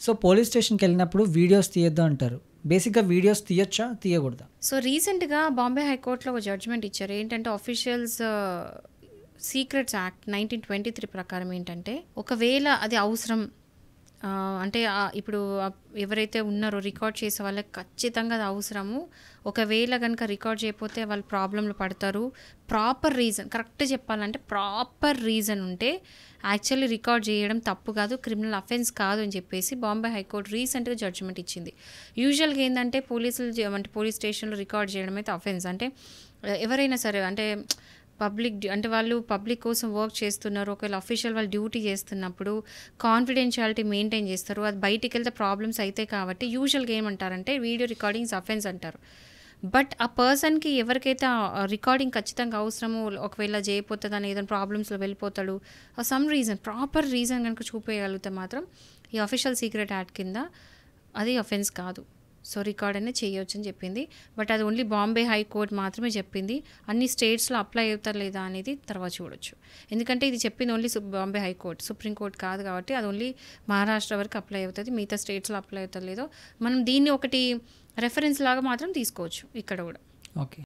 So police స్టేషన్కి వెళ్ళినప్పుడు videos తీయొద్దు అంటారు. బేసిక్గా వీడియోస్ తీయొచ్చా, తీయకూడదా? సో రీసెంట్గా బాంబే హైకోర్టులో ఒక జడ్జ్మెంట్ ఇచ్చారు. ఏంటంటే ఆఫీషియల్స్ సీక్రెట్స్ యాక్ట్ 1923 ప్రకారం ఏంటంటే ఒకవేళ అది అవసరం అంటే ఇప్పుడు ఎవరైతే ఉన్నారో రికార్డ్ చేసే వాళ్ళకి ఖచ్చితంగా అది అవసరము. ఒకవేళ కనుక రికార్డ్ చేయకపోతే వాళ్ళు ప్రాబ్లంలో పడతారు. ప్రాపర్ రీజన్, కరెక్ట్ చెప్పాలంటే ప్రాపర్ రీజన్ ఉంటే యాక్చువల్లీ రికార్డ్ చేయడం తప్పు కాదు, క్రిమినల్ అఫెన్స్ కాదు అని చెప్పేసి బాంబే హైకోర్టు రీసెంట్గా జడ్జిమెంట్ ఇచ్చింది. యూజువల్గా ఏంటంటే అంటే పోలీస్ స్టేషన్లో రికార్డ్ చేయడం అయితే అఫెన్స్. అంటే ఎవరైనా సరే అంటే అంటే వాళ్ళు పబ్లిక్ కోసం వర్క్ చేస్తున్నారు. ఒకవేళ అఫీషియల్ వాళ్ళు డ్యూటీ చేస్తున్నప్పుడు కాన్ఫిడెన్షియాలిటీ మెయింటైన్ చేస్తారు. అది బయటికి వెళ్తే ప్రాబ్లమ్స్ అయితే కాబట్టి యూజువల్గా ఏమంటారంటే వీడియో రికార్డింగ్స్ అఫెన్స్ అంటారు. బట్ ఆ పర్సన్కి ఎవరికైతే రికార్డింగ్ ఖచ్చితంగా అవసరమో, ఒకవేళ చేయకపోతే దాని ఏదైనా ప్రాబ్లమ్స్లో వెళ్ళిపోతాడు, సమ్ రీజన్ ప్రాపర్ రీజన్ కనుక చూపేయగలిగితే మాత్రం ఈ అఫీషియల్ సీక్రెట్ యాక్ట్ కింద అది అఫెన్స్ కాదు. సో రికార్డ్ అనేది చేయొచ్చు అని చెప్పింది. బట్ అది ఓన్లీ బాంబే హైకోర్టు మాత్రమే చెప్పింది. అన్ని స్టేట్స్లో అప్లై అవుతారు లేదా అనేది తర్వాత చూడొచ్చు. ఎందుకంటే ఇది చెప్పింది ఓన్లీ బాంబే హైకోర్టు, సుప్రీంకోర్టు కాదు కాబట్టి అది ఓన్లీ మహారాష్ట్ర వరకు అప్లై అవుతుంది. మిగతా స్టేట్స్లో అప్లై అవుతారు లేదో మనం దీన్ని ఒకటి రెఫరెన్స్ లాగా మాత్రం తీసుకోవచ్చు ఇక్కడ కూడా. ఓకే.